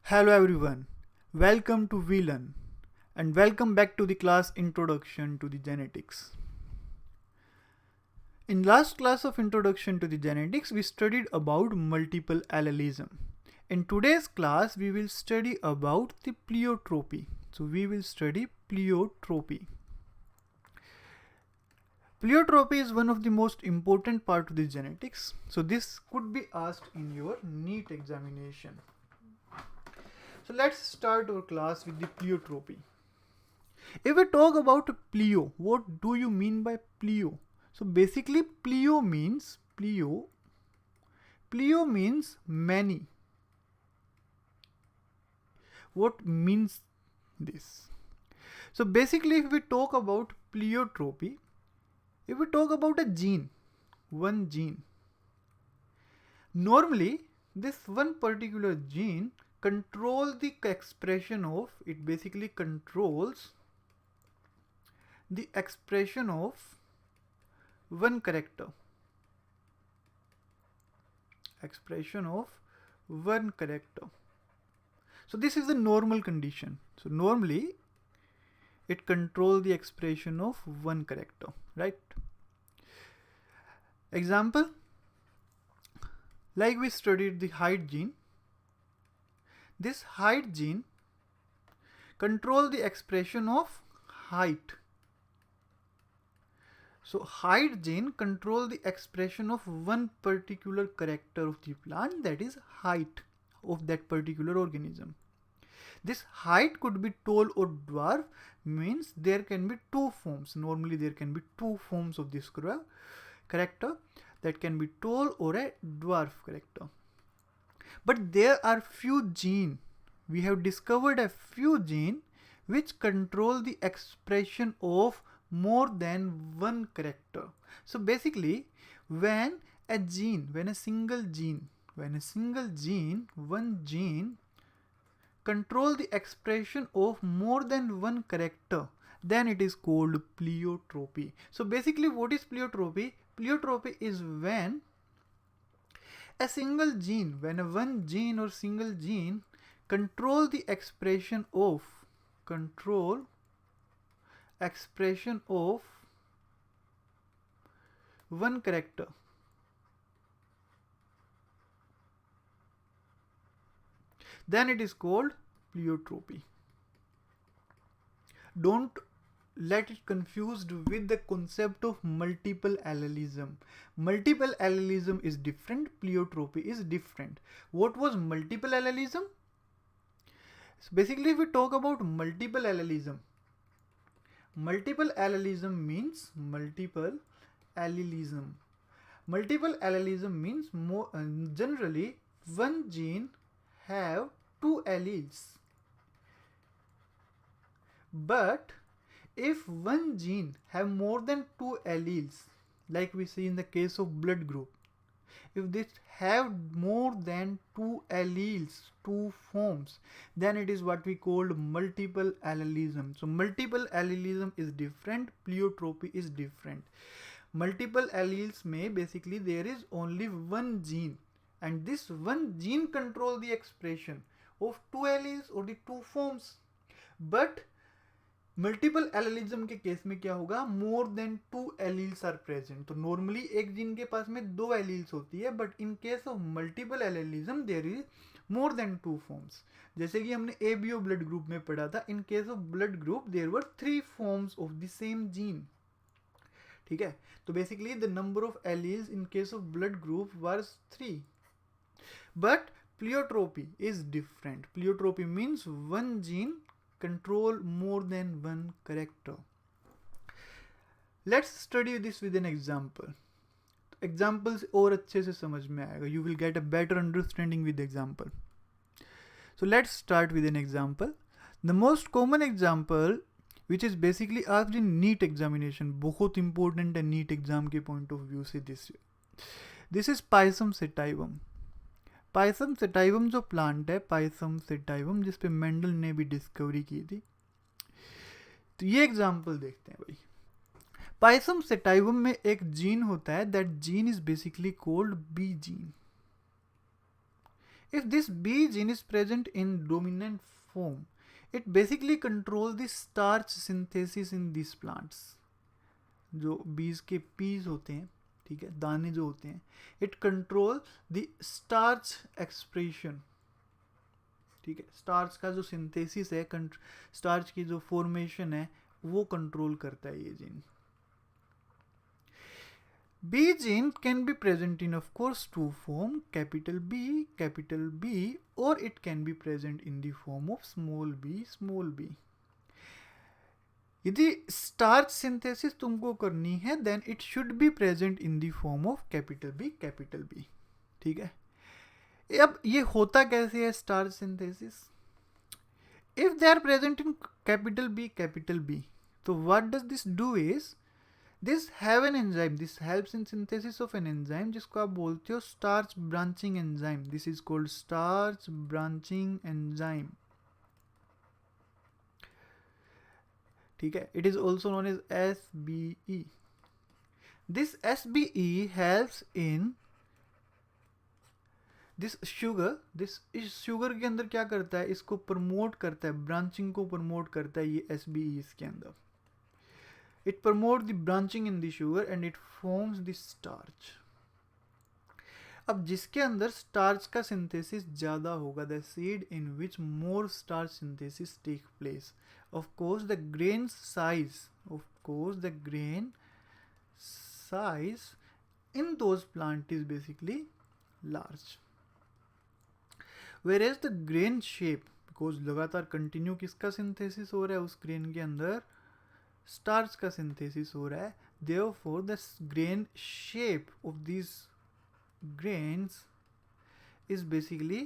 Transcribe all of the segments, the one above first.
Hello everyone, welcome to VLearn and welcome back to the class Introduction to the Genetics. In last class of Introduction to the Genetics, we studied about multiple allelism. In today's class, we will study about the pleiotropy. So we will study pleiotropy. Pleiotropy is one of the most important part of the genetics. So this could be asked in your NEET examination. So let's start our class with the pleiotropy. If we talk about pleo, what do you mean by pleo? So basically pleo means many. What means this? So basically if we talk about pleiotropy, if we talk about a gene, one gene, normally this one particular gene controls the expression of, it basically controls the expression of one character. So this is the normal condition. So normally it controls the expression of one character, right? Example, like we studied the height gene. This height gene controls the expression of height. So height gene controls the expression of one particular character of the plant, that is height of that particular organism. This height could be tall or dwarf, means there can be two forms. Normally there can be two forms of this character, that can be tall or a dwarf character. But there are few genes, we have discovered a few genes which control the expression of more than one character. So basically when a single gene control the expression of more than one character, then it is called pleiotropy. So basically what is pleiotropy? Pleiotropy is when a single gene, one gene or single gene control the expression of one character. Then it is called pleiotropy. Don't let it confused with the concept of multiple allelism. Multiple allelism is different, pleiotropy is different. What was multiple allelism? So basically if we talk about multiple allelism means multiple allelism means more generally one gene have two alleles. But if one gene have more than two alleles, like we see in the case of blood group, if this have more than two alleles, two forms, then it is what we call multiple allelism. So multiple allelism is different, pleiotropy is different. Multiple alleles may basically there is only one gene, and this one gene control the expression of two alleles or the two forms. But multiple allelism के case में क्या होगा? More than two alleles are present. तो normally एक gene के पास में दो एलील्स होती है, but in case of multiple allelism there is more than two forms. जैसे कि हमने एबीओ ब्लड ग्रुप में पढ़ा था, in case of blood group there were three forms of the same gene. ठीक है, तो basically the number of alleles in case of blood group was 3. But pleiotropy is different. Pleiotropy means one gene control more than one character. Let's study this with an example. Examples और अच्छे से समझ में आएगा. You will get a better understanding with example. So let's start with an example. The most common example which is basically asked in NEET examination, बहुत important है NEET exam के point of view से this is Pisum sativum. Pisum sativum जो plant है, Pisum sativum, जिसपे Mendel ने भी discovery की थी. तो ये एग्जांपल देखते हैं भाई. पाइसम सेटाइवम में एक जीन होता है, that gene is basically called B gene. If this B gene is present in dominant form, it basically controls the starch synthesis in these plants. जो बीज के पीस होते हैं, ठीक है, दाने जो होते हैं, it control the starch expression, ठीक है, स्टार्च का जो सिंथेसिस है, स्टार्च की जो फॉर्मेशन है वो कंट्रोल करता है ये gene. B gene can be present in, of course, two form, capital B, or it can be present in the form of small b. यदि स्टार्च सिंथेसिस तुमको करनी है, then it should be present in the form of capital B. ठीक है. अब ये होता कैसे है starch synthesis? If they are present in capital B, तो what does this do is, this have an enzyme, this helps in synthesis of an enzyme जिसको आप बोलते हो starch branching enzyme. This is called starch branching enzyme. ठीक है. It is also known as SBE. This SBE helps in this sugar के अंदर क्या करता है, इसको प्रमोट करता है, ब्रांचिंग को प्रमोट करता है ये SBE इसके अंदर. It promote the branching in the sugar and it forms the starch. अब जिसके अंदर स्टार्च का सिंथेसिस ज़्यादा होगा, the seed in which more starch synthesis take place, of course the grain size in those plant is basically large, whereas the grain shape, because लगातार continue किसका synthesis हो रहा है, उस ग्रेन के अंदर स्टार्च का सिंथेसिस हो रहा है, therefore the grain shape of these grains is basically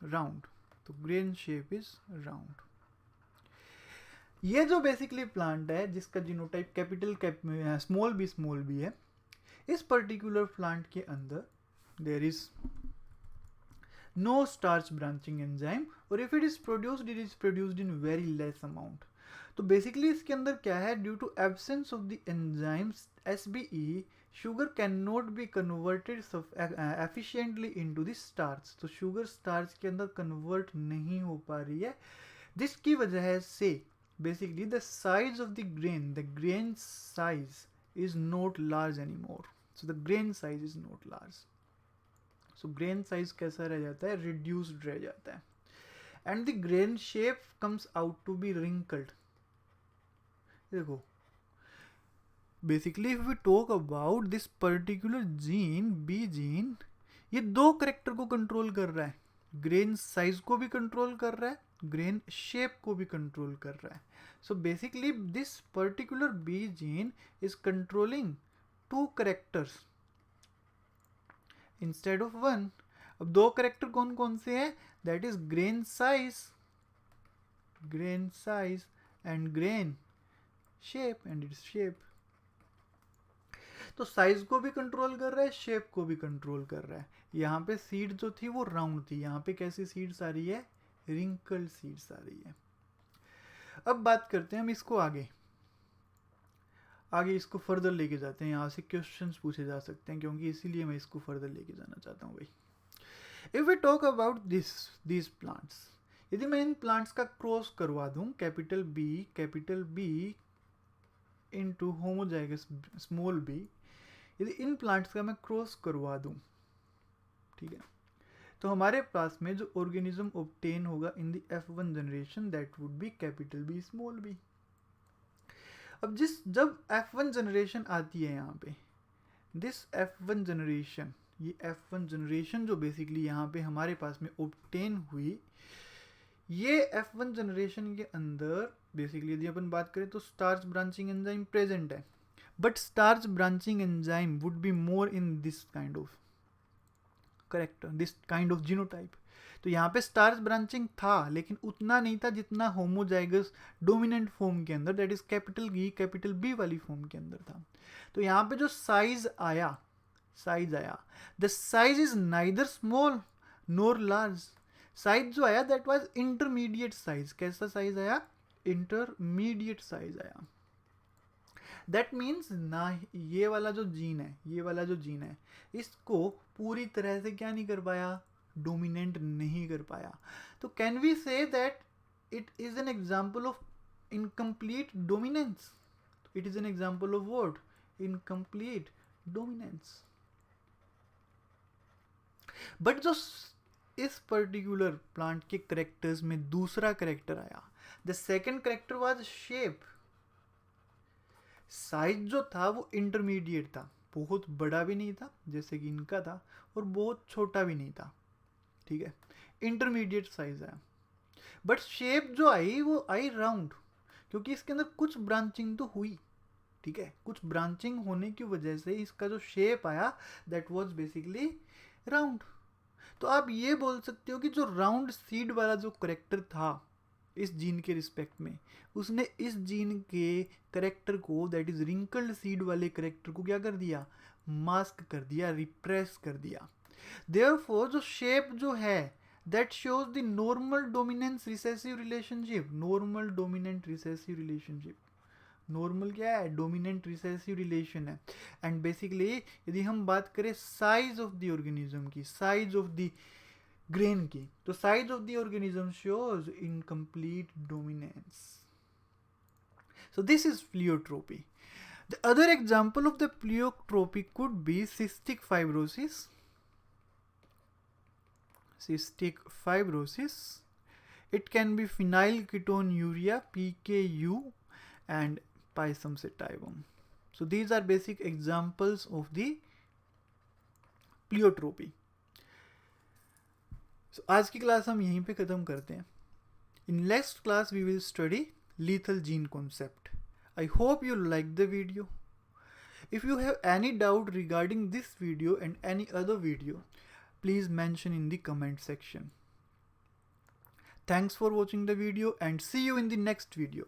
round. तो grain shape is round. ये जो बेसिकली प्लांट है जिसका जीनोटाइप कैपिटल स्मॉल बी है, इस पर्टिकुलर प्लांट के अंदर there is no starch branching enzyme, और if it is produced in very less amount. तो बेसिकली इसके अंदर क्या है, due to absence of the enzyme SBE, sugar can not be converted efficiently into the starch. तो sugar starch के अंदर convert नहीं हो पा रही है, जिसकी वजह से basically the size of the grain size is not large anymore. So the grain size is not large. So grain size कैसा रह जाता है, reduced रह जाता है, and the grain shape comes out to be wrinkled. देखो, basically if we talk about this particular gene, B gene, ये दो करेक्टर को कंट्रोल कर रहा है, ग्रेन साइज को भी कंट्रोल कर रहा है, ग्रेन शेप को भी कंट्रोल कर रहा है. So basically this particular B gene is controlling two characters instead of one. अब दो करेक्टर कौन कौन से हैं, that is grain size and grain shape and it's shape. तो साइज को भी कंट्रोल कर रहा है, शेप को भी कंट्रोल कर रहा है. यहाँ पे सीड जो थी वो राउंड थी, यहाँ पे कैसी सीड्स आ रही है, रिंकल्ड सीड्स आ रही है. अब बात करते हैं हम इसको आगे इसको फर्दर लेके जाते हैं. यहाँ से क्वेश्चंस पूछे जा सकते हैं, क्योंकि इसीलिए मैं इसको फर्दर लेके जाना चाहता हूँ भाई. If we talk about this plants, यदि मैं इन प्लांट्स का क्रॉस करवा दूँ, capital B into homozygous small B, यदि इन प्लांट्स का मैं क्रॉस करवा दूँ, ठीक है, तो हमारे पास में जो ऑर्गेनिज्म ऑब्टेन होगा in the F1 generation, that would be capital B small b. अब जब F1 जनरेशन आती है यहाँ पे, दिस F1 जनरेशन, ये F1 जनरेशन जो बेसिकली यहाँ पे हमारे पास में ऑब्टेन हुई, ये F1 जनरेशन के अंदर बेसिकली यदि अपन बात करें तो स्टार्च ब्रांचिंग एंजाइम प्रेजेंट है, but starch branching enzyme would be more in this kind of character, this kind of genotype. तो यहाँ पे स्टार्च ब्रांचिंग था, लेकिन उतना नहीं था जितना होमोजाइगस डोमिनेंट फॉर्म के अंदर, दैट इज कैपिटल बी वाली फॉर्म के अंदर था. तो यहाँ पे जो साइज आया, the size is neither small NOR large. Size जो आया दैट वाज इंटरमीडिएट साइज. कैसा साइज आया, इंटरमीडिएट साइज आया. दैट मीन्स ना ये वाला जो जीन है, इसको पूरी तरह से क्या नहीं कर पाया, डोमिनेट नहीं कर पाया. तो can we say that it is an example of incomplete dominance. It is an example of what? Incomplete dominance. But जो इस पर्टिकुलर प्लांट के करेक्टर्स में दूसरा करेक्टर आया, the second character was shape. Size जो था वो इंटरमीडिएट था, बहुत बड़ा भी नहीं था जैसे कि इनका था और बहुत छोटा भी नहीं था. ठीक है, इंटरमीडिएट साइज है. बट शेप जो आई वो आई राउंड, क्योंकि इसके अंदर कुछ ब्रांचिंग तो हुई. ठीक है, कुछ ब्रांचिंग होने की वजह से इसका जो शेप आया दैट वाज बेसिकली राउंड. तो आप ये बोल सकते हो कि जो राउंड सीड वाला जो करेक्टर था इस जीन के रिस्पेक्ट में, उसने इस जीन के करेक्टर को, दैट इज रिंकल्ड सीड वाले करेक्टर को क्या कर दिया? मास्क कर दिया, रिप्रेस कर दिया. देयरफॉर जो शेप जो है that shows the normal dominance recessive relationship. Normal dominant recessive relationship. Normal क्या है? डोमिनेंट रिसेसिव रिलेशन है. एंड बेसिकली यदि हम बात करें साइज ऑफ द ऑर्गेनिज्म की, साइज ऑफ द ग्रेन की, तो size of the organism shows incomplete dominance. So this is pleiotropy. The other example of the pleiotropy could be cystic fibrosis. Cystic fibrosis. It can be phenylketonuria, PKU, and Pisum sativum. So these are basic examples of the pleiotropy. So आज की class हम यहीं पे ख़त्म करते हैं. In next class we will study lethal gene concept. I hope you liked the video. If you have any doubt regarding this video and any other video, please mention in the comment section. Thanks for watching the video and see you in the next video.